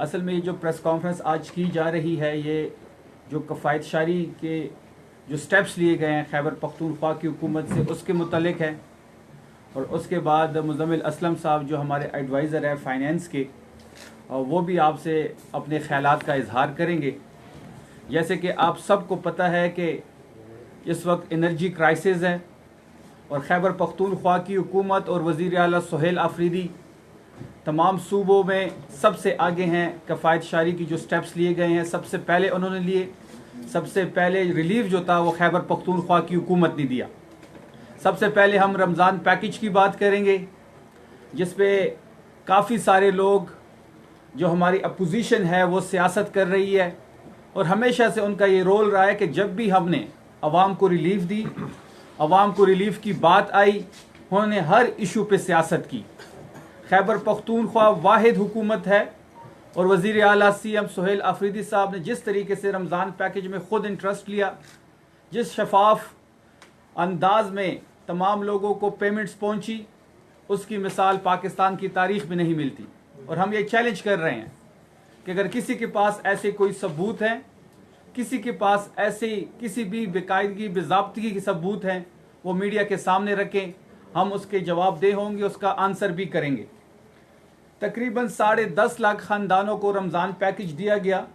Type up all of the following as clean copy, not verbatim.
असल में ये जो प्रेस कॉन्फ्रेंस आज की जा रही है, ये जो कफ़ायत शारी के जो स्टेप्स लिए गए हैं खैबर पख्तूनख्वा की हुकूमत से, उसके मुतल्लिक है। और उसके बाद मुज़म्मिल असलम साहब जो हमारे एडवाइज़र हैं फाइनेंस के, वो भी आपसे अपने ख़यालात का इजहार करेंगे। जैसे कि आप सबको पता है कि इस वक्त एनर्जी क्राइसिस है और खैबर पख्तूनख्वा की हुकूमत और वज़ीर आला सुहेल आफरीदी तमाम सूबों में सबसे आगे हैं। कफ़ायत शारी की जो स्टेप्स लिए गए हैं, सबसे पहले उन्होंने लिए। सबसे पहले रिलीफ जो था वो खैबर पख्तूनख्वा की हुकूमत ने दिया। सबसे पहले हम रमज़ान पैकेज की बात करेंगे, जिस पे काफ़ी सारे लोग जो हमारी अपोजिशन है वो सियासत कर रही है, और हमेशा से उनका ये रोल रहा है कि जब भी हमने अवाम को रिलीफ दी, अवाम को रिलीफ की बात आई, उन्होंने हर इशू पे सियासत की। खैबर पख्तूनख्वा वाहिद हुकूमत है और वज़ीर आला CM सुहेल आफरीदी साहब ने जिस तरीके से रमज़ान पैकेज में ख़ुद इंटरेस्ट लिया, जिस शफाफ अंदाज में तमाम लोगों को पेमेंट्स पहुंची, उसकी मिसाल पाकिस्तान की तारीख में नहीं मिलती। और हम ये चैलेंज कर रहे हैं कि अगर किसी के पास ऐसे कोई सबूत हैं, किसी के पास ऐसे किसी भी बेकायदगी बेज़ाब्तगी के सबूत हैं, वो मीडिया के सामने रखें। हम उसके जवाबदेह होंगे, उसका आंसर भी करेंगे। तकरीबन 10.5 लाख ख़ानदानों को रमज़ान पैकेज दिया गया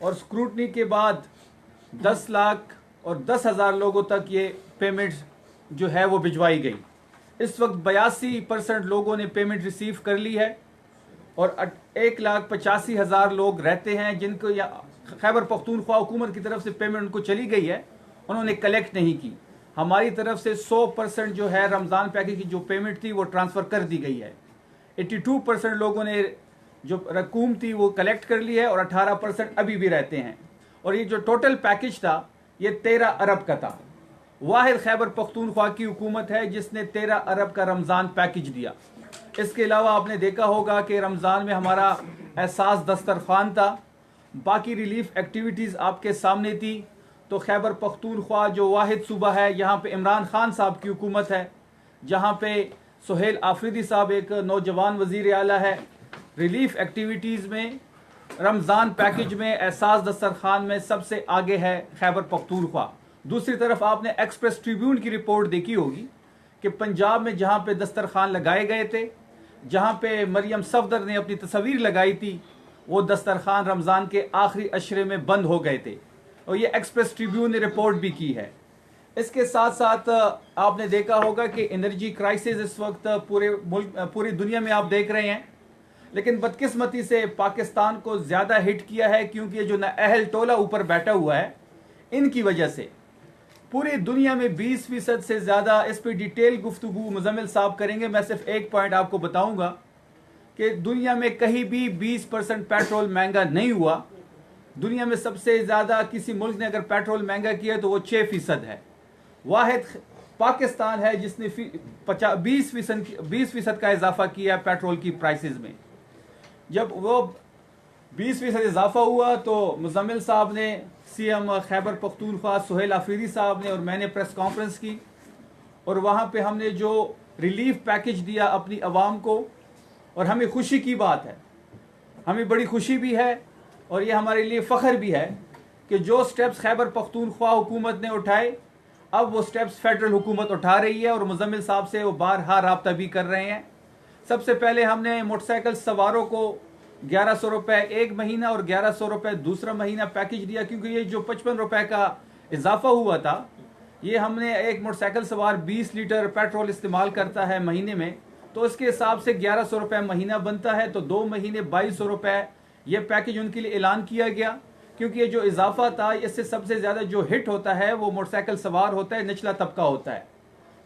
और स्क्रूटनी के बाद 10 लाख और 10,000 लोगों तक ये पेमेंट जो है वो भिजवाई गई। इस वक्त 82% लोगों ने पेमेंट रिसीव कर ली है और 1,85,000 लोग रहते हैं जिनको खैबर पख्तूनख्वा हुकूमत की तरफ से पेमेंट उनको चली गई है, उन्होंने कलेक्ट नहीं की। हमारी तरफ से 100% जो है रमज़ान पैकेज की जो पेमेंट थी वो ट्रांसफ़र कर दी गई है। 82% लोगों ने जो रकूम थी वो कलेक्ट कर ली है और 18% अभी भी रहते हैं। और ये जो टोटल पैकेज था ये 13 अरब का था। वाहिद खैबर पख्तूनख्वा की हुकूमत है जिसने 13 अरब का रमज़ान पैकेज दिया। इसके अलावा आपने देखा होगा कि रमज़ान में हमारा एहसास दस्तरखान था, बाकी रिलीफ एक्टिविटीज़ आपके सामने थी। तो खैबर पख्तूनख्वा जो वाहिद सूबा है, यहाँ पे इमरान खान साहब की हुकूमत है, जहाँ पे सुहेल आफरीदी साहब एक नौजवान वज़ीर आला है। रिलीफ एक्टिविटीज़ में, रमज़ान पैकेज में, एहसास दस्तरखान में सबसे आगे है खैबर पख्तूनख्वा। दूसरी तरफ आपने एक्सप्रेस ट्रिब्यून की रिपोर्ट देखी होगी कि पंजाब में जहाँ पे दस्तरखान लगाए गए थे, जहाँ पे मरियम सफदर ने अपनी तस्वीर लगाई थी, वो दस्तरखान रमज़ान के आखिरी अशरे में बंद हो गए थे, और ये एक्सप्रेस ट्रिब्यून ने रिपोर्ट भी की है। इसके साथ साथ आपने देखा होगा कि एनर्जी क्राइसिस इस वक्त पूरी दुनिया में आप देख रहे हैं, लेकिन बदकिस्मती से पाकिस्तान को ज़्यादा हिट किया है, क्योंकि जो नाअहल टोला ऊपर बैठा हुआ है, इनकी वजह से पूरी दुनिया में 20% से ज़्यादा इस पर डिटेल गुफ्तगू मुज़म्मिल साहब करेंगे। मैं सिर्फ एक पॉइंट आपको बताऊंगा कि दुनिया में कहीं भी 20% पेट्रोल महंगा नहीं हुआ। दुनिया में सबसे ज़्यादा किसी मुल्क ने अगर पेट्रोल महंगा किया तो वो 6% है। वाहिद पाकिस्तान है जिसने 20% का इजाफा किया पेट्रोल की प्राइसेस में। जब वो 20% इजाफा हुआ तो मुज़म्मिल साहब ने, CM खैबर पख्तूनख्वा सुहेल आफरीदी साहब ने और मैंने प्रेस कॉन्फ्रेंस की, और वहाँ पे हमने जो रिलीफ पैकेज दिया अपनी आवाम को, और हमें खुशी की बात है, हमें बड़ी खुशी भी है और ये हमारे लिए फ़ख्र भी है कि जो स्टेप्स खैबर पख्तूनख्वा हुकूमत ने उठाए, अब वो स्टेप्स फेडरल हुकूमत उठा रही है, और मुज़म्मिल साहब से वो बारहा राब्ता भी कर रहे हैं। सबसे पहले हमने मोटरसाइकिल सवारों को 1100 रुपये एक महीना और 1100 रुपये दूसरा महीना पैकेज दिया, क्योंकि ये जो 55 रुपये का इजाफा हुआ था, ये हमने एक मोटरसाइकिल सवार 20 लीटर पेट्रोल इस्तेमाल करता है महीने में, तो इसके हिसाब से 1100 रुपये महीना बनता है। तो 2 महीने 2200 रुपये ये पैकेज उनके लिए ऐलान किया गया, क्योंकि ये जो इजाफा था इससे सबसे ज़्यादा जो हिट होता है वो मोटरसाइकिल सवार होता है, निचला तबका होता है।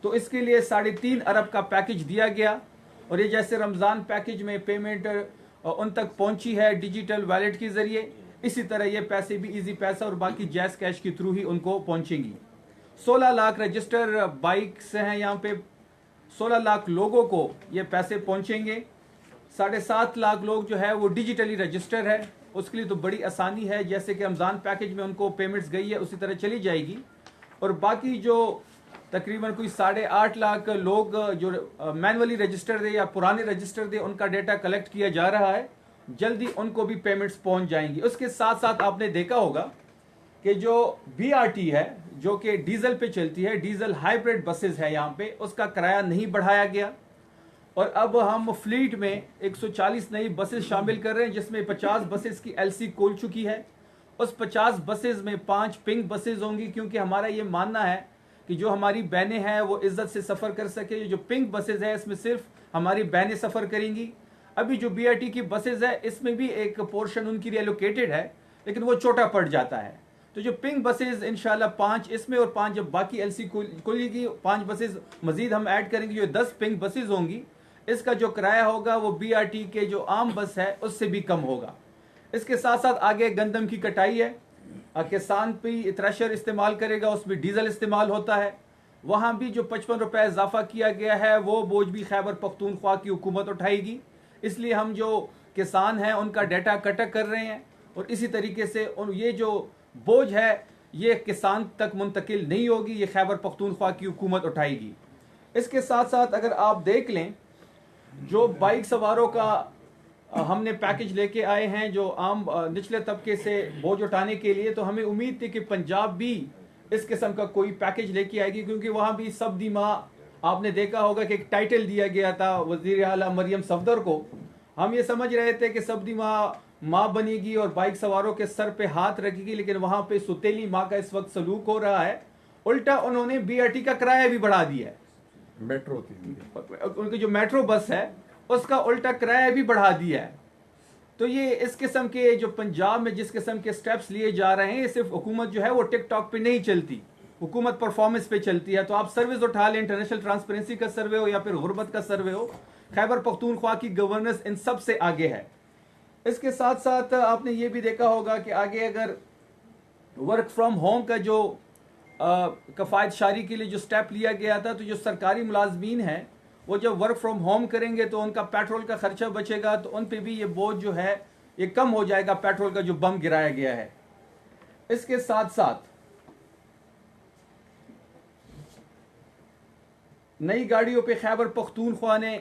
तो इसके लिए 3.5 अरब का पैकेज दिया गया। और ये जैसे रमज़ान पैकेज में पेमेंट उन तक पहुंची है डिजिटल वॉलेट के ज़रिए, इसी तरह ये पैसे भी इजी पैसा और बाकी जैज़ कैश के थ्रू ही उनको पहुंचेंगी। 16 लाख रजिस्टर बाइक्स हैं यहाँ पे, 16 लाख लोगों को ये पैसे पहुंचेंगे। 7.5 लाख लोग जो है वो डिजिटली रजिस्टर है, उसके लिए तो बड़ी आसानी है, जैसे कि रमज़ान पैकेज में उनको पेमेंट्स गई है उसी तरह चली जाएगी। और बाकी जो तकरीबन कोई 8.5 लाख लोग जो मैनुअली रजिस्टर थे या पुराने रजिस्टर थे, उनका डेटा कलेक्ट किया जा रहा है, जल्दी उनको भी पेमेंट्स पहुंच जाएंगी। उसके साथ साथ आपने देखा होगा कि जो BRT है जो कि डीजल पे चलती है, डीजल हाइब्रिड बसेस है, यहाँ पे उसका किराया नहीं बढ़ाया गया और अब हम फ्लीट में 140 नई बसेस शामिल कर रहे हैं, जिसमें 50 बसेस की LC खोल चुकी है। उस 50 बसेस में 5 पिंक बसेस होंगी, क्योंकि हमारा ये मानना है कि जो हमारी बहनें हैं वो इज्जत से सफ़र कर सके। जो पिंक बसेस है इसमें सिर्फ हमारी बहनें सफ़र करेंगी। अभी जो BRT की बसेस है इसमें भी एक पोर्शन उनके लिए एलोकेटेड है, लेकिन वो छोटा पड़ जाता है। तो जो पिंक बसेस इंशाल्लाह 5 इसमें और 5 जब बाकी LC खुलेगी 5 बसेस मजीद हम ऐड करेंगे, जो 10 पिंक बसेस होंगी। इसका जो किराया होगा वो BRT के जो आम बस है उससे भी कम होगा। इसके साथ साथ आगे गंदम की कटाई है, किसान भी थ्रेशर इस्तेमाल करेगा, उसमें डीजल इस्तेमाल होता है। वहाँ भी जो 55 रुपये इजाफा किया गया है वो बोझ भी खैबर पख्तूनख्वा की हुकूमत उठाएगी। इसलिए हम जो किसान हैं उनका डाटा कटक कर रहे हैं और इसी तरीके से ये जो बोझ है ये किसान तक मुंतकिल नहीं होगी, ये खैबर पख्तूनख्वा की हुकूमत उठाएगी। इसके साथ साथ अगर आप देख लें जो बाइक सवारों का हमने पैकेज लेके आए हैं जो आम निचले तबके से बोझ उठाने के लिए, तो हमें उम्मीद थी कि पंजाब भी इस किस्म का कोई पैकेज लेके आएगी, क्योंकि वहाँ भी सब्दी माँ आपने देखा होगा कि एक टाइटल दिया गया था वज़ीर आला मरियम सफदर को। हम ये समझ रहे थे कि सब्दी माँ बनेगी और बाइक सवारों के सर पे हाथ रखेगी, लेकिन वहाँ पे सुतेली माँ का इस वक्त सलूक हो रहा है। उल्टा उन्होंने BRT का किराया भी बढ़ा दिया है, मेट्रो उनकी जो मेट्रो बस है उसका उल्टा किराया भी बढ़ा दिया है। तो ये इस किस्म के जो पंजाब में जिस किस्म के स्टेप्स लिए जा रहे हैं, ये सिर्फ हुकूमत जो है वो टिकटॉक पे नहीं चलती, हुकूमत परफॉर्मेंस पे चलती है। तो आप सर्विस उठा लें, इंटरनेशनल ट्रांसपेरेंसी का सर्वे हो या फिर गुरबत का सर्वे हो, खैबर पख्तूनख्वा की गवर्नेंस इन सब से आगे है। इसके साथ साथ आपने ये भी देखा होगा कि आगे अगर वर्क फ्रॉम होम का जो कफ़ायत शारी के लिए जो स्टेप लिया गया था, तो जो सरकारी मुलाजमीन हैं वो जब वर्क फ्रॉम होम करेंगे तो उनका पेट्रोल का खर्चा बचेगा, तो उन पे भी ये बोझ जो है ये कम हो जाएगा, पेट्रोल का जो बम गिराया गया है। इसके साथ साथ नई गाड़ियों पे खैबर पख्तूनख्वा ने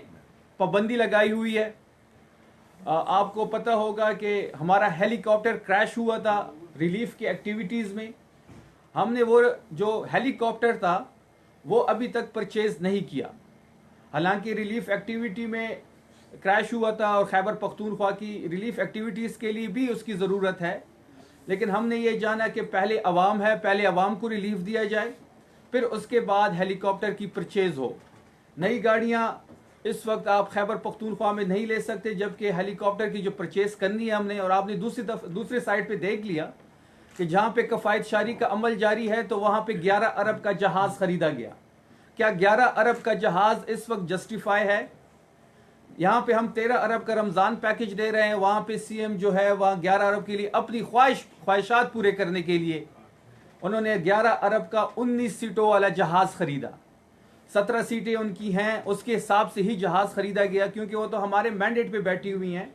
पाबंदी लगाई हुई है। आपको पता होगा कि हमारा हेलीकॉप्टर क्रैश हुआ था रिलीफ की एक्टिविटीज़ में, हमने वो जो हेलीकॉप्टर था वो अभी तक परचेज नहीं किया। हालांकि रिलीफ एक्टिविटी में क्रैश हुआ था और खैबर पख्तूनख्वा की रिलीफ एक्टिविटीज़ के लिए भी उसकी ज़रूरत है, लेकिन हमने ये जाना कि पहले अवाम है, पहले अवाम को रिलीफ दिया जाए, फिर उसके बाद हेलीकॉप्टर की परचेज़ हो। नई गाड़ियाँ इस वक्त आप खैबर पख्तूनख्वा में नहीं ले सकते, जबकि हेलीकॉप्टर की जो परचेज़ करनी है हमने, और आपने दूसरी साइड पे देख लिया कि जहाँ पे कफ़ायत शारी का अमल जारी है तो वहाँ पे 11 अरब का जहाज़ ख़रीदा गया। क्या 11 अरब का जहाज़ इस वक्त जस्टिफाई है? यहाँ पे हम 13 अरब का रमज़ान पैकेज दे रहे हैं, वहाँ पे CM जो है वहाँ 11 अरब के लिए अपनी ख्वाहिशात पूरे करने के लिए उन्होंने 11 अरब का 19 सीटों वाला जहाज़ ख़रीदा। 17 सीटें उनकी हैं, उसके हिसाब से ही जहाज़ ख़रीदा गया, क्योंकि वो तो हमारे मैंडेट पे बैठी हुई हैं।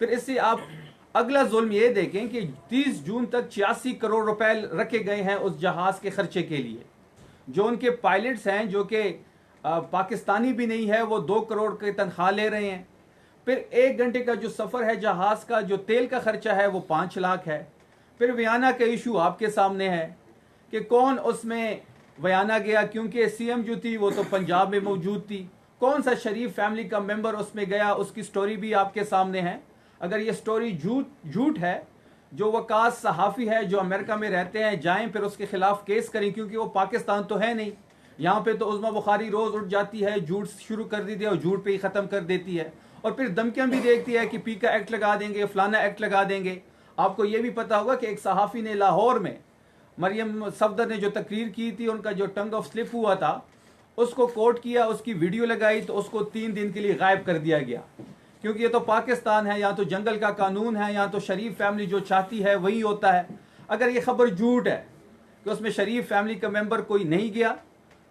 फिर इससे आप अगला जुल्म ये देखें कि 30 जून तक 86 करोड़ रुपए रखे गए हैं उस जहाज़ के खर्चे के लिए। जो उनके पायलट्स हैं जो कि पाकिस्तानी भी नहीं है, वो 2 करोड़ की तनख्वाह ले रहे हैं। फिर 1 घंटे का जो सफ़र है जहाज़ का, जो तेल का खर्चा है वो 5 लाख है। फिर वियाना का इशू आपके सामने है कि कौन उसमें वियाना गया, क्योंकि CM जो थी वो तो पंजाब में मौजूद थी। कौन सा शरीफ फैमिली का मेंबर उसमें गया, उसकी स्टोरी भी आपके सामने है। अगर ये स्टोरी झूठ है, जो वकास सहाफ़ी है जो अमेरिका में रहते हैं जाएं फिर उसके खिलाफ केस करें, क्योंकि वो पाकिस्तान तो है नहीं। यहाँ पे तो उज़्मा बुखारी रोज़ उठ जाती है, झूठ शुरू कर देती है और झूठ पे ही ख़त्म कर देती है, और फिर धमकियाँ भी देखती है कि पीका एक्ट लगा देंगे, फलाना एक्ट लगा देंगे। आपको ये भी पता होगा कि एक सहाफ़ी ने लाहौर में मरियम सफदर ने जो तकरीर की थी, उनका जो टंग ऑफ स्लिप हुआ था उसको कोट किया, उसकी वीडियो लगाई तो उसको 3 दिन के लिए गायब कर दिया गया, क्योंकि ये तो पाकिस्तान है, यहाँ तो जंगल का कानून है, यहाँ तो शरीफ फैमिली जो चाहती है वही होता है। अगर ये खबर झूठ है कि उसमें शरीफ फैमिली का मेंबर कोई नहीं गया,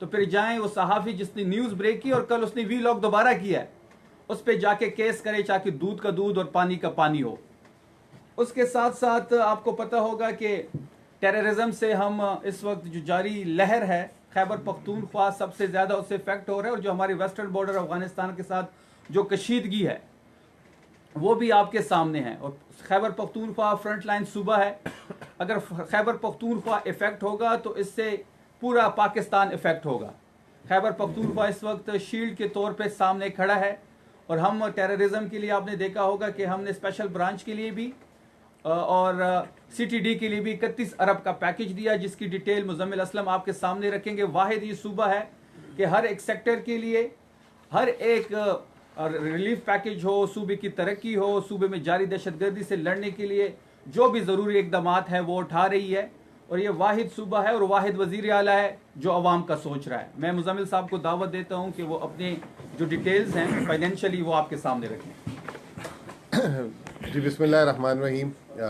तो फिर जाएं वो सहाफ़ी जिसने न्यूज़ ब्रेक की और कल उसने वीलॉग दोबारा किया है, उस पर जाके केस करे, चाहे दूध का दूध और पानी का पानी हो। उसके साथ साथ आपको पता होगा कि टेररिज्म से हम इस वक्त जो जारी लहर है, खैबर पख्तूनख्वा सबसे ज़्यादा उससे इफेक्ट हो रहा है, और जो हमारे वेस्टर्न बॉर्डर अफगानिस्तान के साथ जो कशीदगी है वो भी आपके सामने है। और खैबर पख्तूनख्वा फ्रंट लाइन सूबा है, अगर खैबर पख्तूनख्वा इफेक्ट होगा तो इससे पूरा पाकिस्तान इफेक्ट होगा। खैबर पख्तूनख्वा इस वक्त शील्ड के तौर पे सामने खड़ा है, और हम टेररिज्म के लिए आपने देखा होगा कि हमने स्पेशल ब्रांच के लिए भी और CTD के लिए भी 31 अरब का पैकेज दिया, जिसकी डिटेल मुजम्मिल असलम आपके सामने रखेंगे। वाहिद ये सूबा है कि हर एक सेक्टर के लिए हर एक रिलीफ पैकेज हो, सूबे की तरक्की हो, सूबे में जारी दहशतगर्दी से लड़ने के लिए जो भी ज़रूरी इकदाम है वो उठा रही है। और ये वाहिद सूबा है और वाहिद वज़ीर आला है जो अवाम का सोच रहा है। मैं मुजम्मिल साहब को दावत देता हूँ कि वो अपने जो डिटेल्स हैं फाइनेंशियली वो आपके सामने रखें। जी बिस्मिल्लाह रहमान रहीम।